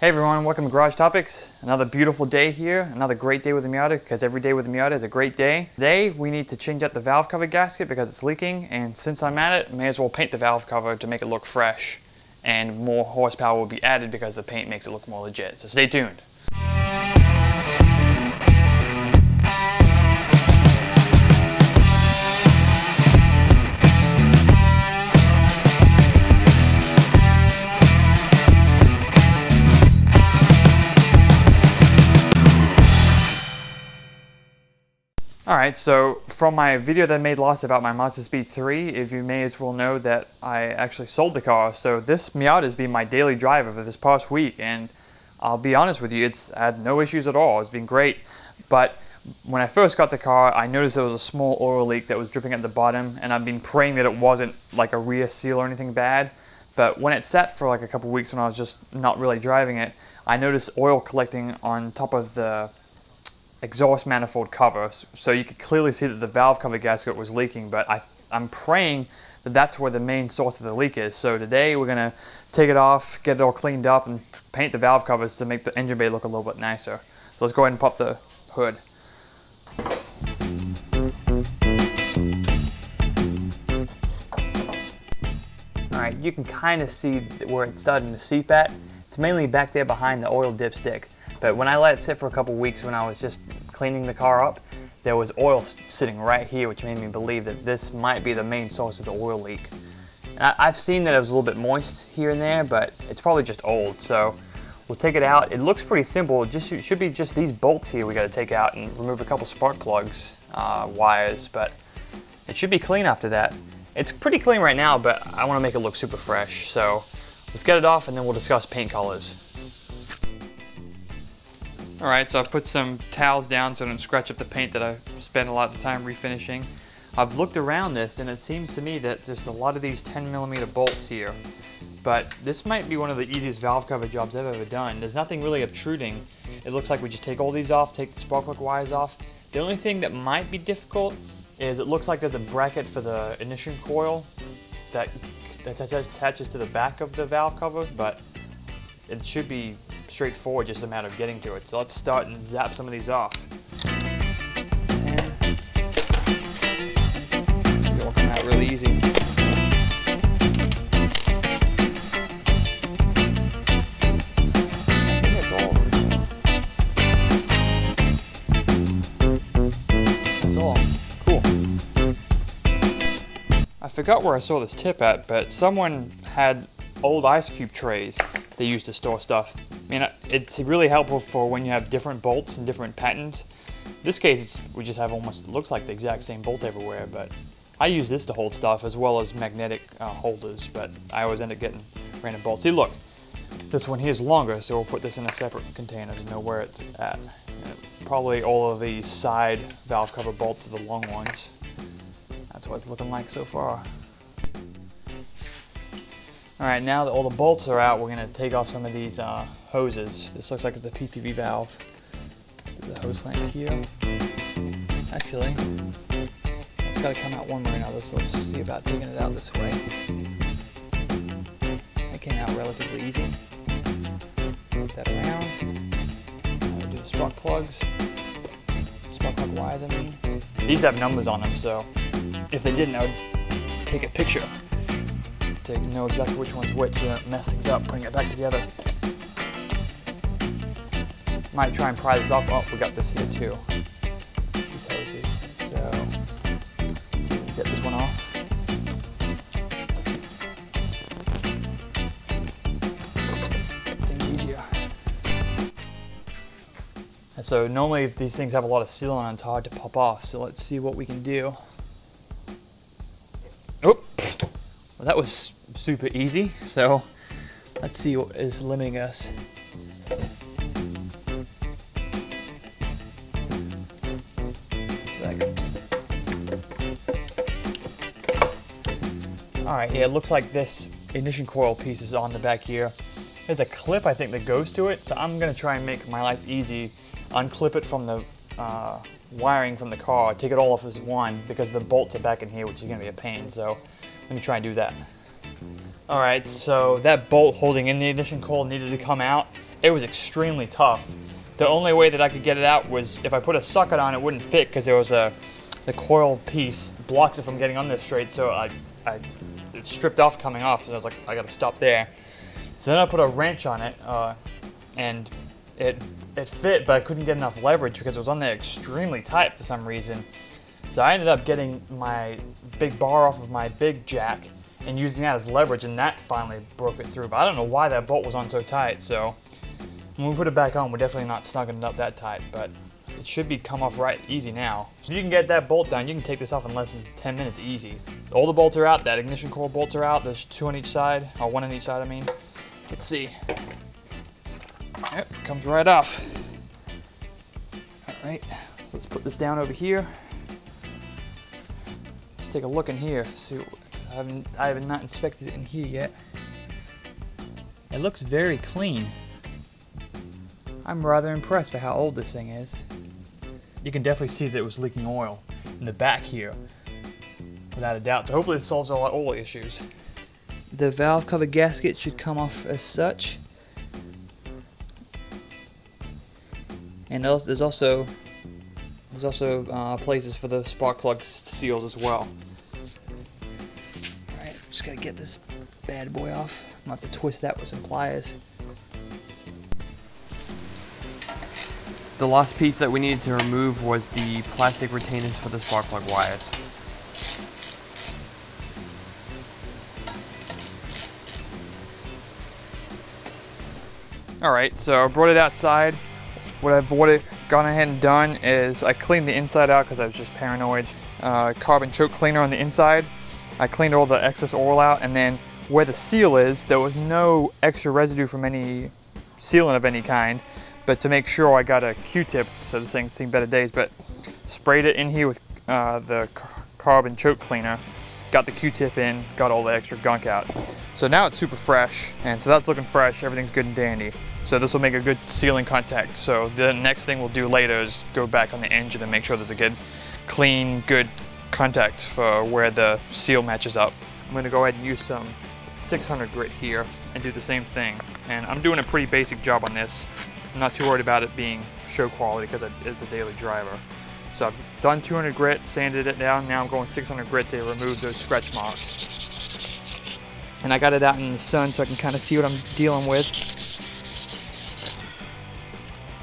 Hey everyone, welcome to Garage Topics. Another beautiful day here, another great day with the Miata, because every day with the Miata is a great day. Today we need to change out the valve cover gasket because it's leaking, and since I'm at it, may as well paint the valve cover to make it look fresh, and more horsepower will be added because the paint makes it look more legit. So stay tuned. Alright, so from my video that I made last about my Mazda Speed 3, if you may as well know that I actually sold the car. So this Miata has been my daily driver for this past week, and I'll be honest with you, it's had no issues at all. It's been great. But when I first got the car, I noticed there was a small oil leak that was dripping at the bottom, and I've been praying that it wasn't like a rear seal or anything bad. But when it sat for like a couple weeks when I was just not really driving it, I noticed oil collecting on top of the exhaust manifold cover, so you could clearly see that the valve cover gasket was leaking, but I'm praying that that's where the main source of the leak is. So today we're going to take it off, get it all cleaned up, and paint the valve covers to make the engine bay look a little bit nicer. So let's go ahead and pop the hood. Alright, you can kind of see where it's starting to seep at. It's mainly back there behind the oil dipstick. But when I let it sit for a couple weeks when I was just cleaning the car up, there was oil sitting right here, which made me believe that this might be the main source of the oil leak. And I've seen that it was a little bit moist here and there, but it's probably just old. So we'll take it out. It looks pretty simple. It should be just these bolts here we got to take out and remove a couple spark plugs, wires, but it should be clean after that. It's pretty clean right now, but I want to make it look super fresh. So let's get it off and then we'll discuss paint colors. Alright, so I put some towels down so I don't scratch up the paint that I spent a lot of time refinishing. I've looked around this and it seems to me that just a lot of these 10mm bolts here. But this might be one of the easiest valve cover jobs I've ever done. There's nothing really obtruding. It looks like we just take all these off, take the spark plug wires off. The only thing that might be difficult is it looks like there's a bracket for the ignition coil that attaches to the back of the valve cover, but it should be straightforward, just a matter of getting to it. So let's start and zap some of these off. 10. They all come out really easy. I think that's all. That's all. Cool. I forgot where I saw this tip at, but someone had old ice cube trays they used to store stuff. I mean, it's really helpful for when you have different bolts and different patterns. In this case, we just have almost, looks like the exact same bolt everywhere, but I use this to hold stuff as well as magnetic holders, but I always end up getting random bolts. See, look, this one here is longer, so we'll put this in a separate container to know where it's at. And probably all of these side valve cover bolts are the long ones. That's what it's looking like so far. Alright, now that all the bolts are out, we're going to take off some of these hoses. This looks like it's the PCV valve. The hose clamp here. Actually, it's got to come out one way or another, so let's see about taking it out this way. That came out relatively easy. Flip that around. Now do the spark plugs. Spark plug wires, I mean. These have numbers on them, so if they didn't, I would take a picture to know exactly which one's which, so don't mess things up, bring it back together. Might try and pry this off. Oh, we got this here too. These hoses. So, let's see if we can get this one off. Things easier. And so normally these things have a lot of sealant on, it's hard to pop off, so let's see what we can do. Oh! Well, that was super easy, so let's see what is limiting us. So that comes. Alright, yeah, it looks like this ignition coil piece is on the back here. There's a clip, I think, that goes to it, so I'm going to try and make my life easy. Unclip it from the wiring from the car, take it all off as one, because the bolts are back in here, which is going to be a pain, so let me try and do that. Alright, so that bolt holding in the ignition coil needed to come out, it was extremely tough. The only way that I could get it out was if I put a socket on, it wouldn't fit because there was the coil piece blocks it from getting on there straight, so it stripped off coming off, so I was like, I gotta stop there. So then I put a wrench on it, and it fit, but I couldn't get enough leverage because it was on there extremely tight for some reason. So I ended up getting my big bar off of my big jack and using that as leverage, and that finally broke it through. But I don't know why that bolt was on so tight, so when we put it back on, we're definitely not snugging it up that tight, but it should be come off right easy now. So you can get that bolt done, you can take this off in less than 10 minutes easy. All the bolts are out, that ignition coil bolts are out, there's 2 on each side, or 1 on each side I mean. Let's see. Yep, comes right off. Alright, so let's put this down over here. Let's take a look in here, see, I have not inspected it in here yet. It looks very clean. I'm rather impressed for how old this thing is. You can definitely see that it was leaking oil in the back here, without a doubt. So hopefully it solves all our oil issues. The valve cover gasket should come off as such. And there's also places for the spark plug seals as well. Alright, just gotta get this bad boy off. I'm gonna have to twist that with some pliers. The last piece that we needed to remove was the plastic retainers for the spark plug wires. Alright, so I brought it outside. What I've gone ahead and done is I cleaned the inside out because I was just paranoid. Carbon choke cleaner on the inside. I cleaned all the excess oil out, and then where the seal is, there was no extra residue from any sealant of any kind. But to make sure, I got a Q-tip, so this thing's seen better days, but sprayed it in here with the carbon choke cleaner, got the Q-tip in, got all the extra gunk out. So now it's super fresh, and so that's looking fresh, everything's good and dandy. So this will make a good sealing contact. So the next thing we'll do later is go back on the engine and make sure there's a good, clean, good contact for where the seal matches up. I'm gonna go ahead and use some 600 grit here and do the same thing. And I'm doing a pretty basic job on this. I'm not too worried about it being show quality because it's a daily driver. So I've done 200 grit, sanded it down, now I'm going 600 grit to remove those scratch marks. And I got it out in the sun so I can kind of see what I'm dealing with.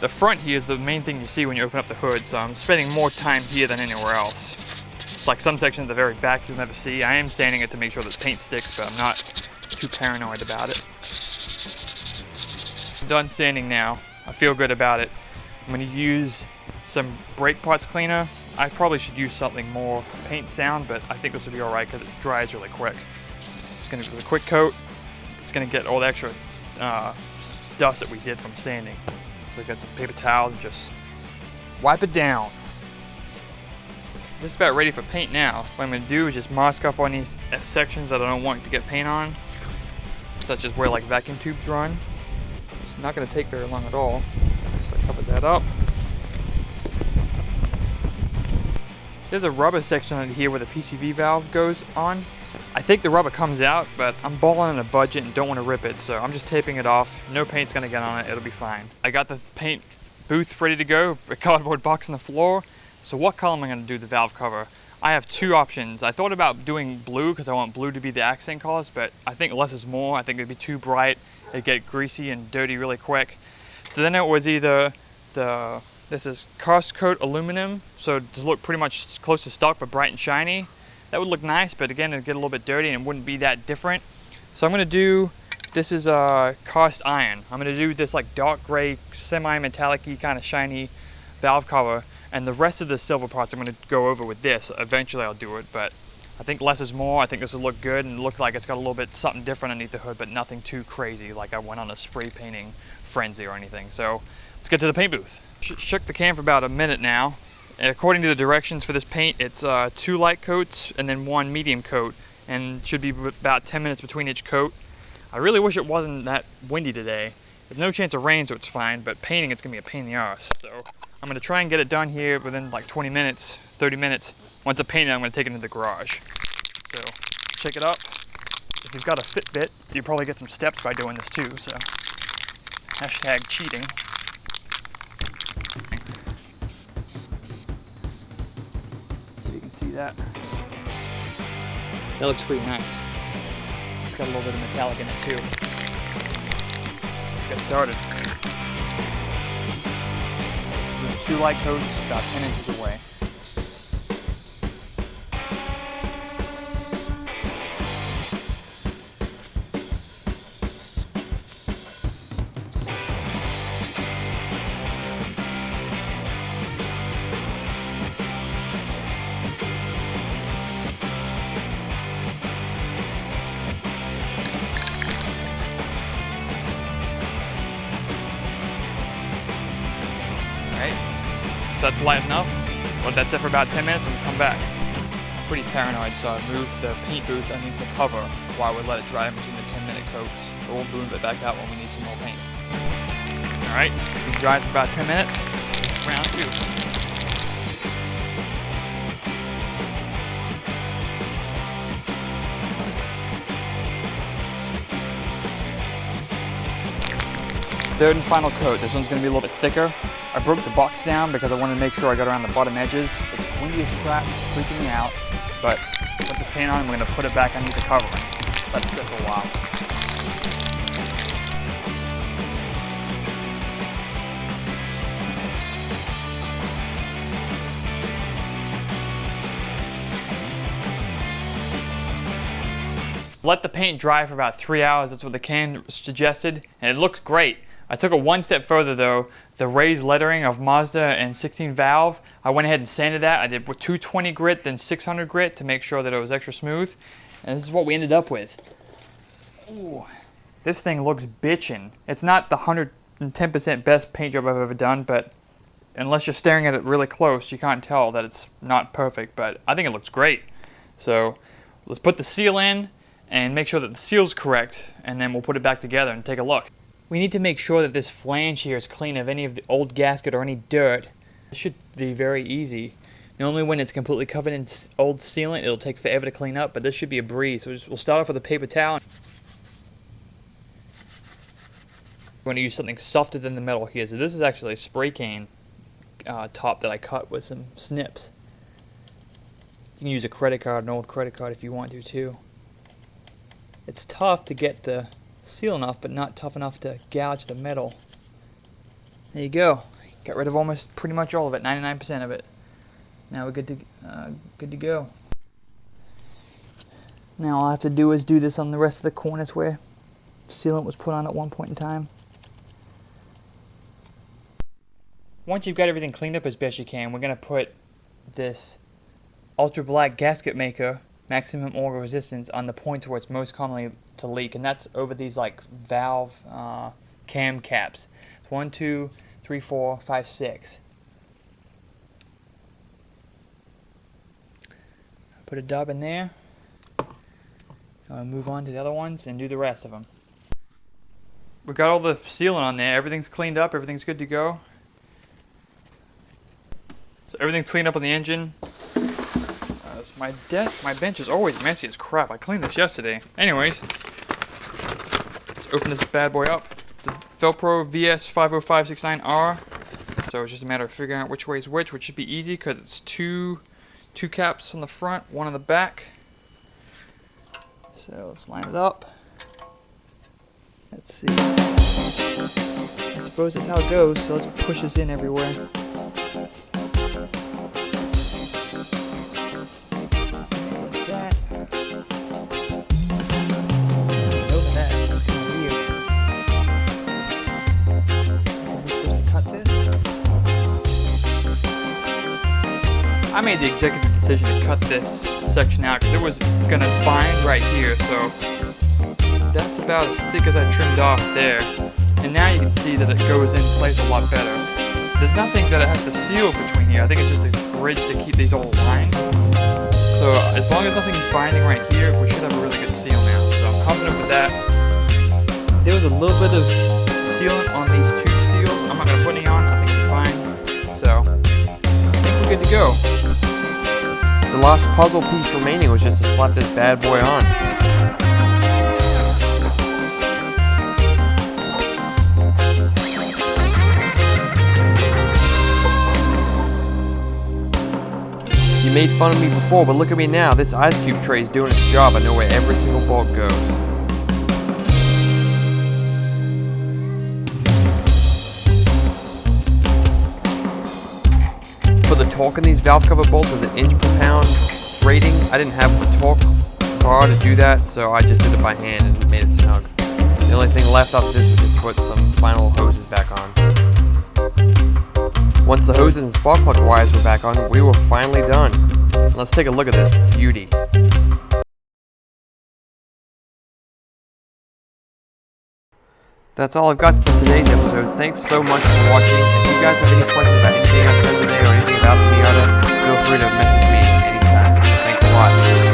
The front here is the main thing you see when you open up the hood, so I'm spending more time here than anywhere else. It's like some sections at the very back you'll never see. I am sanding it to make sure the paint sticks, but I'm not too paranoid about it. I'm done sanding now. I feel good about it. I'm going to use some brake parts cleaner. I probably should use something more paint sound, but I think this will be alright because it dries really quick. It's going to do a quick coat. It's going to get all the extra dust that we did from sanding. So I got some paper towels and just wipe it down. Just about ready for paint now. What I'm going to do is just mask off on these sections that I don't want to get paint on, such as where like vacuum tubes run. It's not going to take very long at all. So I covered that up. There's a rubber section under here where the PCV valve goes on. I think the rubber comes out, but I'm balling on a budget and don't want to rip it, so I'm just taping it off. No paint's going to get on it, it'll be fine. I got the paint booth ready to go, a cardboard box on the floor. So what color am I going to do the valve cover? I have two options. I thought about doing blue because I want blue to be the accent colors, but I think less is more. I think it'd be too bright. It'd get greasy and dirty really quick. So then it was either this is cast coat aluminum, so to look pretty much close to stock but bright and shiny. That would look nice, but again, it'd get a little bit dirty and it wouldn't be that different. So I'm gonna do, this is cast iron. I'm gonna do this like dark gray, semi-metallic-y kind of shiny valve cover, and the rest of the silver parts I'm gonna go over with this. Eventually I'll do it, but I think less is more. I think this will look good and look like it's got a little bit something different underneath the hood, but nothing too crazy like I went on a spray painting frenzy or anything. So let's get to the paint booth. Shook the can for about a minute now. According to the directions for this paint, it's 2 light coats and then 1 medium coat, and should be about 10 minutes between each coat. I really wish it wasn't that windy today. There's no chance of rain, so it's fine, but painting, it's gonna be a pain in the arse. So I'm gonna try and get it done here within like 20 minutes, 30 minutes. Once it's painted, I'm gonna take it into the garage. So shake it up. If you've got a Fitbit, you probably get some steps by doing this too, so Hashtag cheating. So you can see that. That looks pretty nice. It's got a little bit of metallic in it too. Let's get started. Two light coats about 10 inches away. So that's light enough. Let that sit for about 10 minutes and we'll come back. I'm pretty paranoid, so I moved the paint booth underneath the cover while we let it dry in between the 10-minute coats. But we'll move it back out when we need some more paint. Alright, it's been dried for about 10 minutes. Round two. Third and final coat. This one's going to be a little bit thicker. I broke the box down because I wanted to make sure I got around the bottom edges. It's windy as crap, it's freaking me out. But put this paint on and we're going to put it back underneath the covering. Let it sit for a while. Let the paint dry for about 3 hours. That's what the can suggested, and it looked great. I took it one step further though. The raised lettering of Mazda and 16 valve, I went ahead and sanded that. I did with 220 grit, then 600 grit to make sure that it was extra smooth. And this is what we ended up with. Ooh, this thing looks bitchin'. It's not the 110% best paint job I've ever done, but unless you're staring at it really close, you can't tell that it's not perfect, but I think it looks great. So let's put the seal in and make sure that the seal's correct, and then we'll put it back together and take a look. We need to make sure that this flange here is clean of any of the old gasket or any dirt. This should be very easy. Normally when it's completely covered in old sealant, it'll take forever to clean up, but this should be a breeze. So we'll start off with a paper towel. We're going to use something softer than the metal here. So this is actually a spray can top that I cut with some snips. You can use a credit card, an old credit card if you want to too. It's tough to get the sealant off, but not tough enough to gouge the metal. There you go. Got rid of almost pretty much all of it, 99% of it. Now we're good to go. Now all I have to do is do this on the rest of the corners where sealant was put on at one point in time. Once you've got everything cleaned up as best you can, we're going to put this ultra black gasket maker maximum oil resistance on the points where it's most commonly to leak, and that's over these like valve cam caps. It's 1, 2, 3, 4, 5, 6. Put a dub in there. I'll move on to the other ones and do the rest of them. We've got all the sealant on there. Everything's cleaned up. Everything's good to go. So everything's cleaned up on the engine. My bench is always messy as crap. I cleaned this yesterday. Anyways, let's open this bad boy up. It's a Velcro VS50569R. So it's just a matter of figuring out which way is which should be easy because it's two caps on the front, one on the back. So let's line it up. Let's see. I suppose that's how it goes. So let's push this in everywhere. I made the executive decision to cut this section out because it was going to bind right here, so that's about as thick as I trimmed off there. And now you can see that it goes in place a lot better. There's nothing that it has to seal between here. I think it's just a bridge to keep these all aligned. So as long as nothing's binding right here, we should have a really good seal now. So I'm confident with that. There was a little bit of sealant on these two seals. I'm not going to put any on. I think it'll be fine. So I think we're good to go. The last puzzle piece remaining was just to slap this bad boy on. made fun of me before, but look at me now. This ice cube tray is doing its job. I know where every single bolt goes. For the torque in these valve cover bolts is an inch per pound rating. I didn't have the torque bar to do that, so I just did it by hand and made it snug. The only thing left after this was just put some final hoses back on. Once the hoses and spark plug wires were back on, we were finally done. Let's take a look at this beauty. That's all I've got for today's episode. Thanks so much for watching. If you guys have any questions about anything I've done today or anything about the Miata, feel free to message me anytime. Thanks a lot.